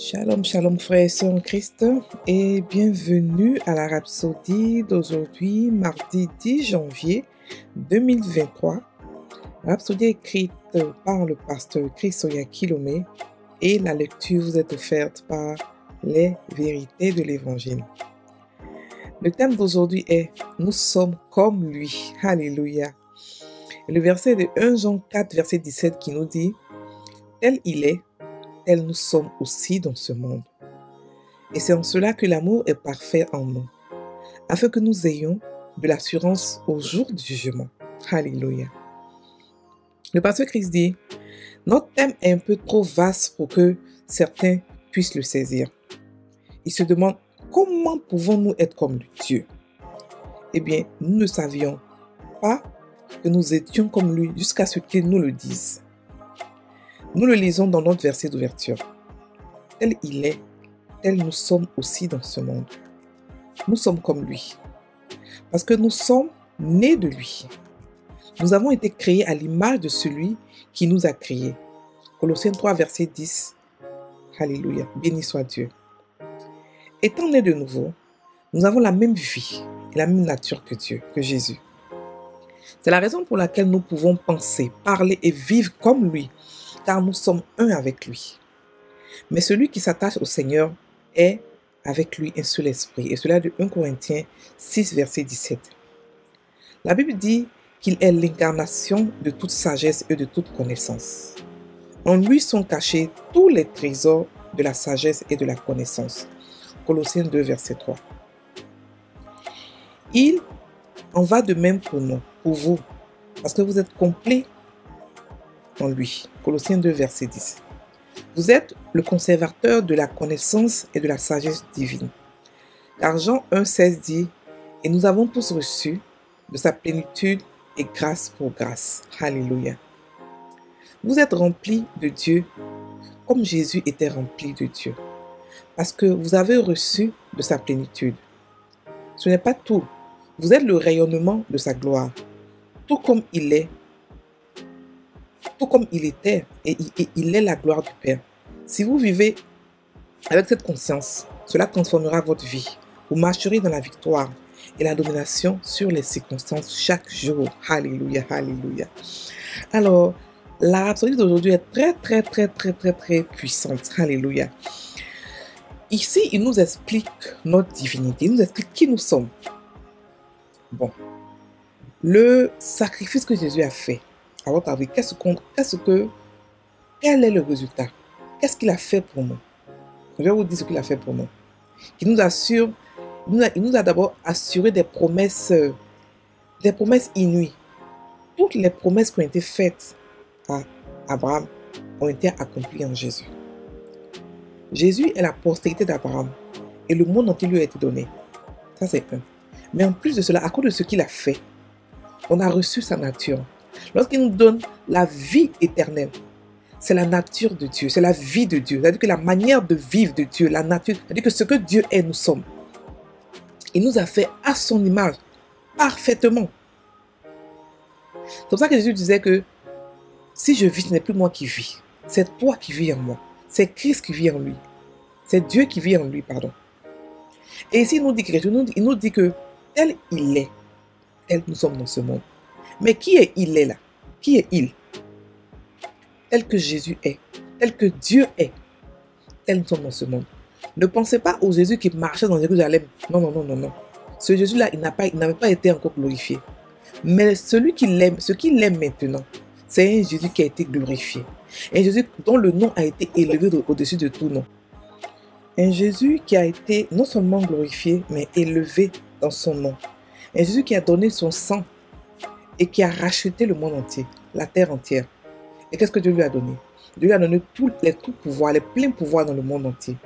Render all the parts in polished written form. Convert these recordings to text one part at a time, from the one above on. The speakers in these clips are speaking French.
Shalom, shalom frères et sœurs en Christ et bienvenue à la Rhapsodie d'aujourd'hui, mardi 10 janvier 2023. Rhapsodie écrite par le pasteur Chrisoya Kilomé et la lecture vous est offerte par les vérités de l'Évangile. Le thème d'aujourd'hui est « Nous sommes comme lui ». Alléluia. Et le verset de 1 Jean 4, verset 17 qui nous dit « Tel il est, tel nous sommes aussi dans ce monde. Et c'est en cela que l'amour est parfait en nous, afin que nous ayons de l'assurance au jour du jugement. » Alléluia. Le pasteur Christ dit « Notre thème est un peu trop vaste pour que certains puissent le saisir. » Il se demande « Comment pouvons-nous être comme Dieu ?» Eh bien, nous ne savions pas que nous étions comme lui jusqu'à ce qu'il nous le dise. Nous le lisons dans notre verset d'ouverture. Tel il est, tel nous sommes aussi dans ce monde. Nous sommes comme lui, parce que nous sommes nés de lui. Nous avons été créés à l'image de celui qui nous a créés. Colossiens 3, verset 10. Alléluia, béni soit Dieu. Étant nés de nouveau, nous avons la même vie et la même nature que Dieu, que Jésus. C'est la raison pour laquelle nous pouvons penser, parler et vivre comme lui, car nous sommes un avec lui. Mais celui qui s'attache au Seigneur est avec lui un seul esprit. Et cela de 1 Corinthiens 6, verset 17. La Bible dit qu'il est l'incarnation de toute sagesse et de toute connaissance. En lui sont cachés tous les trésors de la sagesse et de la connaissance. Colossiens 2, verset 3. Il en va de même pour nous, pour vous, parce que vous êtes complets en lui. Colossiens 2, verset 10. Vous êtes le conservateur de la connaissance et de la sagesse divine. Car Jean 1, 16 dit « Et nous avons tous reçu de sa plénitude et grâce pour grâce. » Alléluia. Vous êtes remplis de Dieu comme Jésus était rempli de Dieu. Parce que vous avez reçu de sa plénitude. Ce n'est pas tout. Vous êtes le rayonnement de sa gloire. Tout comme il est, tout comme il était, et il est la gloire du Père. Si vous vivez avec cette conscience, cela transformera votre vie. Vous marcherez dans la victoire et la domination sur les circonstances chaque jour. Alléluia, alléluia. Alors, la rhapsodie d'aujourd'hui est très puissante. Alléluia. Ici, il nous explique notre divinité. Il nous explique qui nous sommes. Bon. Le sacrifice que Jésus a fait, à votre avis, quel est le résultat? Qu'est-ce qu'il a fait pour nous? Je vais vous dire ce qu'il a fait pour nous. Il nous assure, il nous a d'abord assuré des promesses inouïes. Toutes les promesses qui ont été faites à Abraham ont été accomplies en Jésus. Jésus est la postérité d'Abraham et le monde entier lui a été donné. Ça, c'est un. Mais en plus de cela, à cause de ce qu'il a fait, on a reçu sa nature. Lorsqu'il nous donne la vie éternelle, c'est la nature de Dieu, c'est la vie de Dieu. C'est-à-dire que la manière de vivre de Dieu, la nature, c'est-à-dire que ce que Dieu est, nous sommes. Il nous a fait à son image, parfaitement. C'est pour ça que Jésus disait que si je vis, ce n'est plus moi qui vis. C'est toi qui vis en moi. C'est Christ qui vit en lui. C'est Dieu qui vit en lui, pardon. Et ici, il nous dit que tel il est, tel nous sommes dans ce monde. Mais qui est il est là? Qui est il? Tel que Jésus est, tel que Dieu est, tel nous sommes dans ce monde. Ne pensez pas au Jésus qui marchait dans Jérusalem. Non. Ce Jésus-là, il n'avait pas été encore glorifié. Mais celui qui l'aime, ce qu'il aime maintenant, c'est un Jésus qui a été glorifié. Un Jésus dont le nom a été élevé au-dessus de tout nom. Un Jésus qui a été non seulement glorifié, mais élevé dans son nom. Un Jésus qui a donné son sang et qui a racheté le monde entier, la terre entière. Et qu'est-ce que Dieu lui a donné? Dieu lui a donné tous les pouvoirs, les pleins pouvoirs dans le monde entier.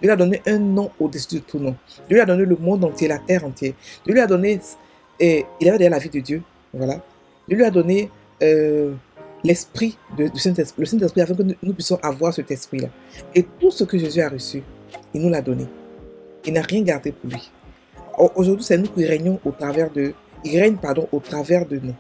Dieu lui a donné un nom au-dessus de tout nom. Dieu lui a donné le monde entier, la terre entière. Dieu lui a donné, il avait déjà la vie de Dieu, voilà. Dieu lui a donné l'esprit du Saint-Esprit, le Saint-Esprit, afin que nous puissions avoir cet esprit-là. Et tout ce que Jésus a reçu, il nous l'a donné. Il n'a rien gardé pour lui. Aujourd'hui, c'est nous qui régnons au travers de... Il règne, au travers de nous.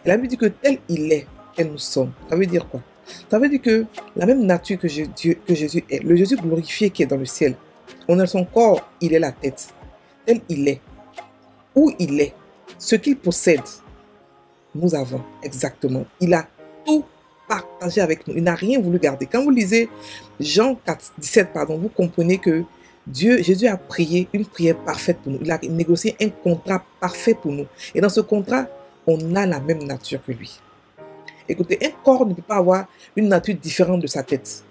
Et la Bible dit que tel il est, tel nous sommes. Ça veut dire quoi? Ça veut dire que la même nature que Jésus est, le Jésus glorifié qui est dans le ciel, on a son corps, il est la tête. Tel il est, où il est, ce qu'il possède, nous avons exactement. Il a tout partagé avec nous. Il n'a rien voulu garder. Quand vous lisez Jean 4, 17, pardon, vous comprenez que Jésus a prié une prière parfaite pour nous. Il a négocié un contrat parfait pour nous. Et dans ce contrat, on a la même nature que lui. Écoutez, un corps ne peut pas avoir une nature différente de sa tête.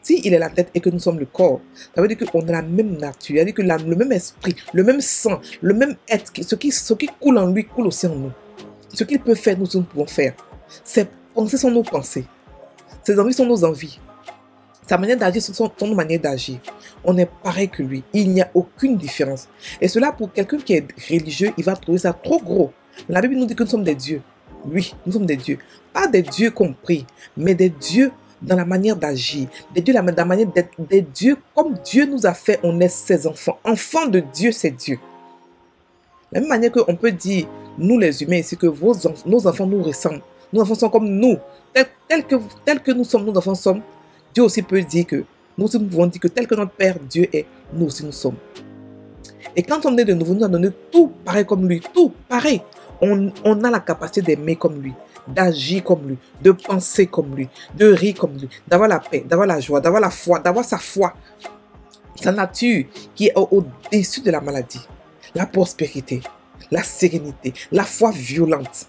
Si il est la tête et que nous sommes le corps, ça veut dire qu'on a la même nature, ça veut dire que le même esprit, le même sang, le même être, ce qui coule en lui coule aussi en nous. Ce qu'il peut faire, nous pouvons faire. Ses pensées sont nos pensées. Ses envies sont nos envies. Sa manière d'agir sont nos manières d'agir. On est pareil que lui. Il n'y a aucune différence. Et cela, pour quelqu'un qui est religieux, il va trouver ça trop gros. La Bible nous dit que nous sommes des dieux. Oui, nous sommes des dieux. Pas des dieux compris, mais des dieux dans la manière d'agir. Des dieux dans la manière d'être. Des dieux comme Dieu nous a fait, on est ses enfants. Enfants de Dieu, c'est Dieu. De la même manière qu'on peut dire, nous les humains ici, que nos enfants nous ressemblent. Nos enfants sont comme nous. Tel que nous sommes, nos enfants sommes. Dieu aussi peut dire que, nous aussi pouvons dire que tel que notre Père Dieu est, nous aussi nous sommes. Et quand on est de nouveau, nous a donné tout pareil comme lui, tout pareil. On a la capacité d'aimer comme lui, d'agir comme lui, de penser comme lui, de rire comme lui, d'avoir la paix, d'avoir la joie, d'avoir la foi, d'avoir sa foi. Sa nature qui est au-dessus de la maladie, la prospérité, la sérénité, la foi violente,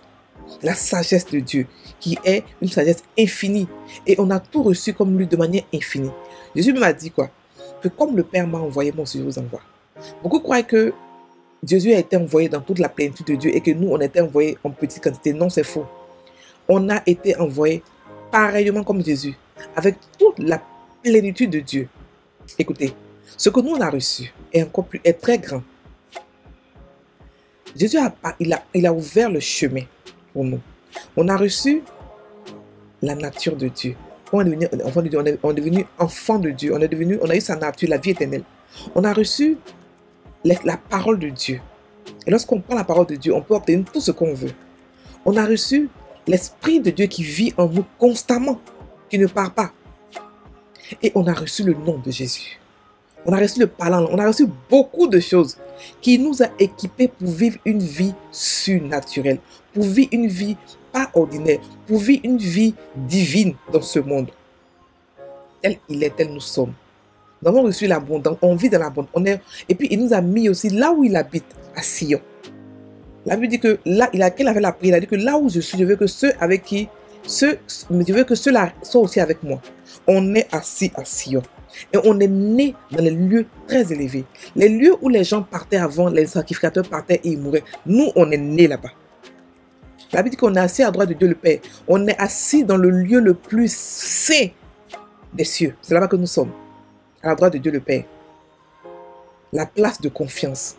la sagesse de Dieu qui est une sagesse infinie. Et on a tout reçu comme lui de manière infinie. Jésus m'a dit quoi? Que comme le Père m'a envoyé, moi aussi je vous envoie. Beaucoup croient que Jésus a été envoyé dans toute la plénitude de Dieu et que nous, on a été envoyés en petite quantité. Non, c'est faux. On a été envoyés pareillement comme Jésus, avec toute la plénitude de Dieu. Écoutez, ce que nous, on a reçu est très grand. Jésus il a ouvert le chemin pour nous. On a reçu la nature de Dieu. On est devenu enfant de Dieu, on est devenu enfant de Dieu. On a eu sa nature, la vie éternelle. On a reçu la parole de Dieu. Et lorsqu'on prend la parole de Dieu, on peut obtenir tout ce qu'on veut. On a reçu l'Esprit de Dieu qui vit en nous constamment, qui ne part pas. Et on a reçu le nom de Jésus. On a reçu le parlant, on a reçu beaucoup de choses qui nous a équipés pour vivre une vie surnaturelle, pour vivre une vie pas ordinaire, pour vivre une vie divine dans ce monde. Tel il est, tel nous sommes. Nous avons reçu l'abondance, on vit dans l'abondance. Et puis il nous a mis aussi là où il habite, à Sion. La Bible dit que là, qu'il avait la prière, il a dit que là où je suis, je veux que je veux que ceux-là soient aussi avec moi. On est assis à Sion. Et on est né dans les lieux très élevés. Les lieux où les gens partaient avant, les sacrificateurs partaient et ils mouraient. Nous, on est nés là-bas. La Bible dit qu'on est assis à droite de Dieu le Père. On est assis dans le lieu le plus saint des cieux. C'est là-bas que nous sommes. À la droite de Dieu le Père. La place de confiance.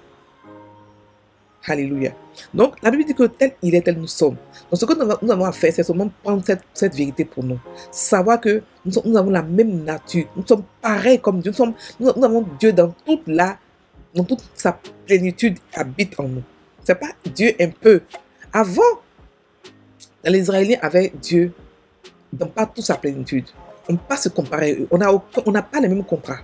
Alléluia. Donc, la Bible dit que tel il est, tel nous sommes. Donc, ce que nous avons à faire, c'est seulement prendre cette vérité pour nous. Savoir que nous avons la même nature. Nous sommes pareils comme Dieu. Nous avons Dieu dans toute sa plénitude habite en nous. Ce n'est pas Dieu un peu. Avant, les Israéliens avaient Dieu dans pas toute sa plénitude. On ne peut pas se comparer. On n'a pas les mêmes contrats.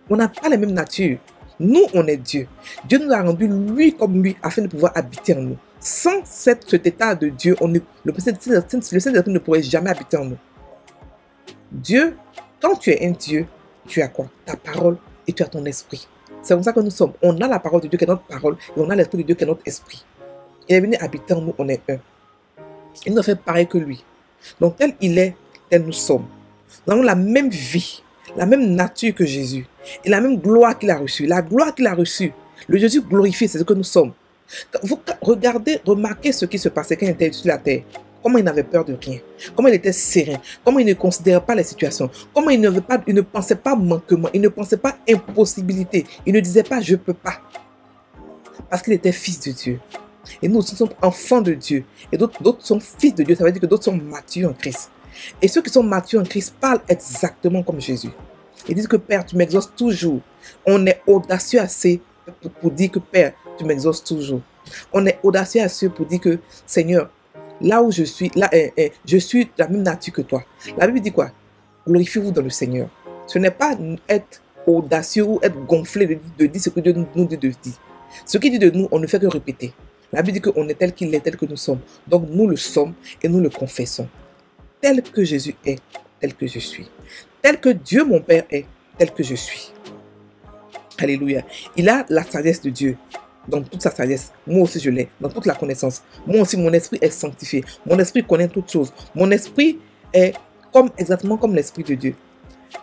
On n'a pas les mêmes natures. Nous, on est Dieu. Dieu nous a rendu lui comme lui afin de pouvoir habiter en nous. Sans cet état de Dieu, le Saint-Esprit ne pourrait jamais habiter en nous. Dieu, quand tu es un Dieu, tu as quoi? Ta parole et tu as ton esprit. C'est comme ça que nous sommes. On a la parole de Dieu qui est notre parole et on a l'esprit de Dieu qui est notre esprit. Il est venu habiter en nous, on est un. Il nous a fait pareil que lui. Donc tel il est, tel nous sommes. Nous avons la même vie, la même nature que Jésus et la même gloire qu'il a reçue. La gloire qu'il a reçue, le Jésus glorifié, c'est ce que nous sommes. Vous regardez, remarquez ce qui se passait quand il était sur la terre. Comment il n'avait peur de rien. Comment il était serein. Comment il ne considérait pas les situations. Comment il ne pensait pas manquement. Il ne pensait pas impossibilité. Il ne disait pas je ne peux pas. Parce qu'il était fils de Dieu. Et nous sommes enfants de Dieu. Et d'autres sont fils de Dieu. Ça veut dire que d'autres sont matures en Christ. Et ceux qui sont matures en Christ parlent exactement comme Jésus. Ils disent que Père, tu m'exauces toujours. On est audacieux assez pour dire que Père, tu m'exauces toujours. On est audacieux assez pour dire que Seigneur, là où je suis, là, je suis de la même nature que toi. La Bible dit quoi? Glorifiez-vous dans le Seigneur. Ce n'est pas être audacieux ou être gonflé de dire ce que Dieu nous dit de dire. Ce qu'il dit de nous, on ne fait que répéter. La Bible dit qu'on est tel qu'il est, tel que nous sommes. Donc nous le sommes et nous le confessons. Tel que Jésus est, tel que je suis. Tel que Dieu mon Père est, tel que je suis. Alléluia. Il a la sagesse de Dieu. Dans toute sa sagesse, moi aussi je l'ai, dans toute la connaissance. Moi aussi, mon esprit est sanctifié. Mon esprit connaît toutes choses. Mon esprit est exactement comme l'esprit de Dieu.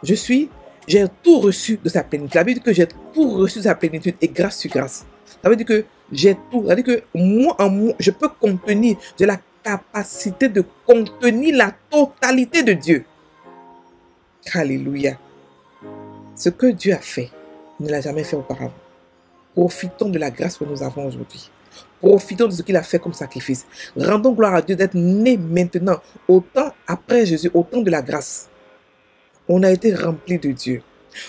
J'ai tout reçu de sa plénitude. Ça veut dire que j'ai tout reçu de sa plénitude et grâce sur grâce. Ça veut dire que j'ai tout. Ça veut dire que moi, en moi, je peux contenir, j'ai la capacité de contenir la totalité de Dieu. Alléluia. Ce que Dieu a fait, il ne l'a jamais fait auparavant. Profitons de la grâce que nous avons aujourd'hui. Profitons de ce qu'il a fait comme sacrifice. Rendons gloire à Dieu d'être né maintenant, autant après Jésus, autant de la grâce. On a été rempli de Dieu.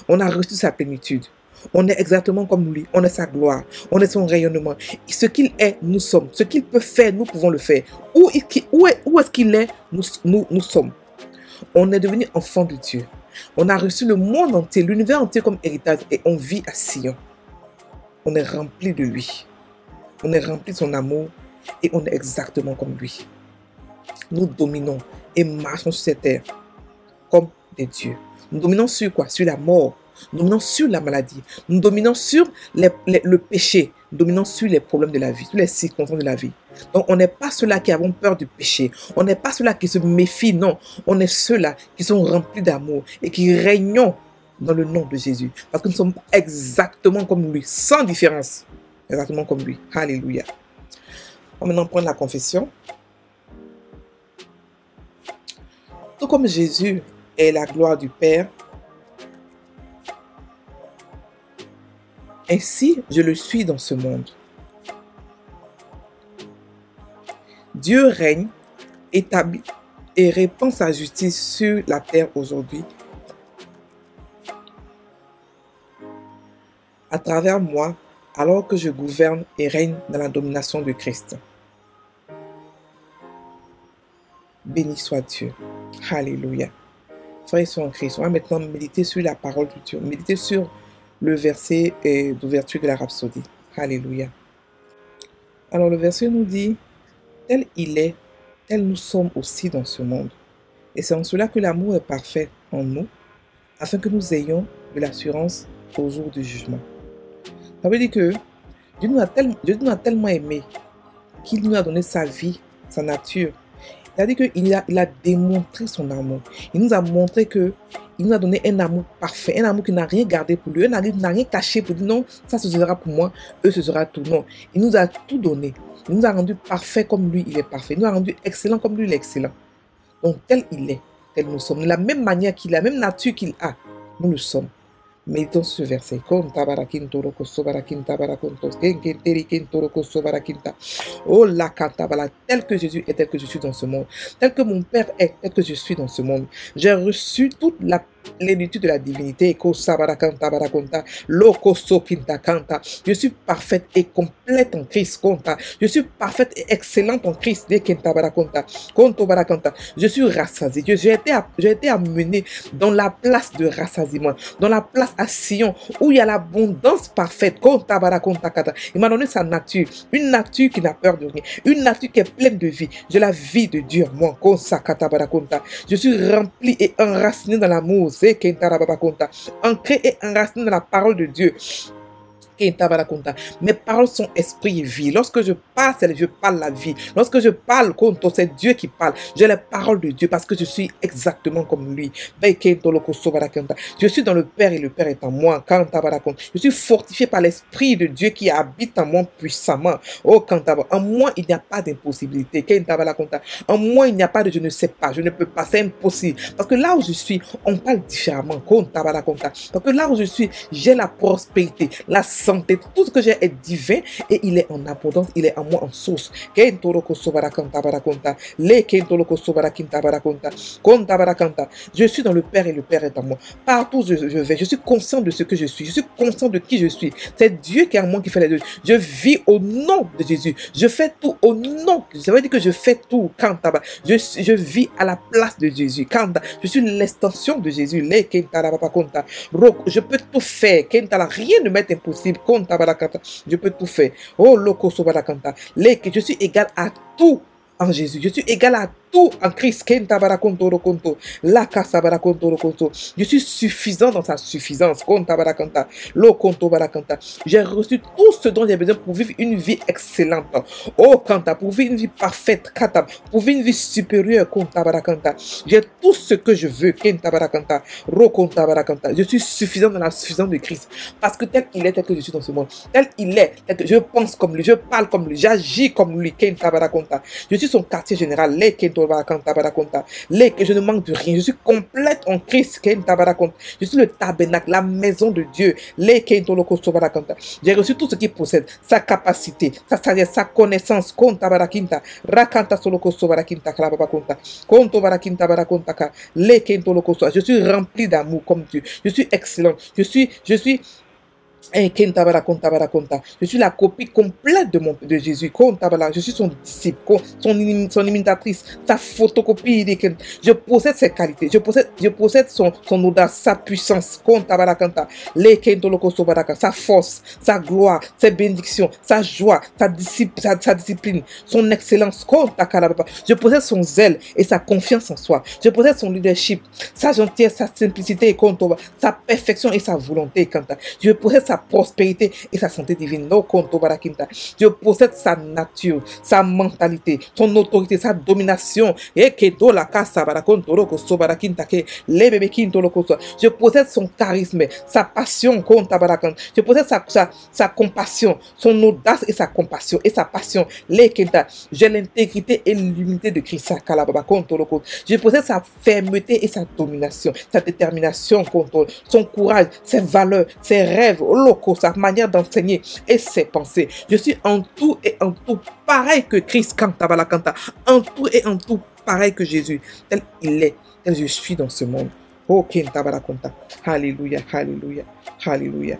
On a reçu sa plénitude. On est exactement comme lui. On est sa gloire. On est son rayonnement. Ce qu'il est, nous sommes. Ce qu'il peut faire, nous pouvons le faire. Où est-ce qu'il est, nous sommes. On est devenu enfant de Dieu. On a reçu le monde entier, l'univers entier comme héritage et on vit à Sion. On est rempli de lui. On est rempli de son amour et on est exactement comme lui. Nous dominons et marchons sur cette terre comme des dieux. Nous dominons sur quoi? Sur la mort. Nous dominons sur la maladie. Nous dominons sur le péché. Nous dominons sur les problèmes de la vie, sur les circonstances de la vie. Donc, on n'est pas ceux-là qui avons peur du péché. On n'est pas ceux-là qui se méfient. Non, on est ceux-là qui sont remplis d'amour et qui régnons dans le nom de Jésus. Parce que nous sommes exactement comme lui, sans différence. Exactement comme lui. Alléluia. On va maintenant prendre la confession. Tout comme Jésus est la gloire du Père, ainsi je le suis dans ce monde. Dieu règne, établit et répand sa justice sur la terre aujourd'hui à travers moi, alors que je gouverne et règne dans la domination de Christ. Béni soit Dieu. Alléluia. Frères et sœurs en Christ, on va maintenant méditer sur la parole de Dieu, méditer sur le verset d'ouverture de la Rhapsodie. Alléluia. Alors le verset nous dit, tel il est, tel nous sommes aussi dans ce monde. Et c'est en cela que l'amour est parfait en nous, afin que nous ayons de l'assurance au jour du jugement. Ça veut dire que Dieu nous a tellement aimé qu'il nous a donné sa vie, sa nature. C'est-à-dire qu'il a démontré son amour. Il nous a montré qu'il nous a donné un amour parfait, un amour qui n'a rien gardé pour lui, un amour qui n'a rien caché pour dire non, ça ce sera pour moi, eux ce sera tout. Non, il nous a tout donné. Il nous a rendu parfait comme lui, il est parfait. Il nous a rendu excellent comme lui, il est excellent. Donc tel il est, tel nous sommes. De la même manière qu'il a, la même nature qu'il a, nous le sommes. Méditons ce verset. Oh la cantabala, tel que Jésus est, tel que je suis dans ce monde, tel que mon Père est, tel que je suis dans ce monde. J'ai reçu toute la plénitude de la divinité. Je suis parfaite et complète en Christ. Je suis parfaite et excellente en Christ. Je suis rassasiée. J'ai été amené dans la place de rassasiement, dans la place à Sion, où il y a l'abondance parfaite. Il m'a donné sa nature, une nature qui n'a peur de rien, une nature qui est pleine de vie. J'ai la vie de Dieu, moi. Je suis rempli et enraciné dans l'amour. Ancré et enraciné dans la parole de Dieu. Mes paroles sont esprit et vie. Lorsque je parle, je parle la vie. Lorsque je parle, c'est Dieu qui parle. J'ai les paroles de Dieu parce que je suis exactement comme lui. Je suis dans le Père et le Père est en moi. Je suis fortifié par l'esprit de Dieu qui habite en moi puissamment. Oh, en moi, il n'y a pas d'impossibilité. En moi, il n'y a pas de je ne sais pas, je ne peux pas, c'est impossible. Parce que là où je suis, on parle différemment. Parce que là où je suis, j'ai la prospérité, la santé. Tout ce que j'ai est divin et il est en abondance, il est en moi en source. Je suis dans le Père et le Père est en moi. Partout où je vais, je suis conscient de ce que je suis. Je suis conscient de qui je suis. C'est Dieu qui est en moi qui fait les deux. Je vis au nom de Jésus. Je fais tout au nom. Ça veut dire que je fais tout. Je vis à la place de Jésus. Je suis l'extension de Jésus. Je peux tout faire. Rien ne m'est impossible. Je peux tout faire. Oh, je suis égal à tout en Jésus. Je suis égal à tout en Christ. Je suis suffisant dans sa suffisance. J'ai reçu tout ce dont j'ai besoin pour vivre une vie excellente. Oh, pour vivre une vie parfaite. Pour vivre une vie supérieure. J'ai tout ce que je veux. Je suis suffisant dans la suffisance de Christ. Parce que tel il est, tel que je suis dans ce monde. Tel il est, tel que je pense comme lui, je parle comme lui, j'agis comme lui. Je suis son quartier général. Que je ne manque de rien. Je suis complète en Christ. Je suis le tabernacle, la maison de Dieu. J'ai reçu tout ce qu'il possède, sa capacité, sa sagesse, sa connaissance. Je suis rempli d'amour comme Dieu. Je suis excellent. Je suis je suis la copie complète de Jésus. Je suis son disciple, son imitatrice, sa photocopie. Je possède ses qualités, je possède son audace, sa puissance, sa force, sa gloire, ses bénédictions, sa joie, sa discipline, son excellence. Je possède son zèle et sa confiance en soi. Je possède son leadership, sa gentillesse, sa simplicité, sa perfection et sa volonté. Je possède sa prospérité et sa santé divine. Je possède sa nature, sa mentalité, son autorité, sa domination. Je possède son charisme, sa passion. Je possède sa compassion, son audace et sa compassion et sa passion. J'ai l'intégrité et l'humilité de Christ. Je possède sa fermeté et sa domination, sa détermination, son courage, ses valeurs, ses rêves, sa manière d'enseigner et ses pensées. Je suis en tout et en tout pareil que Christ, en tout et en tout pareil que Jésus, tel il est, tel je suis dans ce monde. Oh, Alléluia, Alléluia, Alléluia.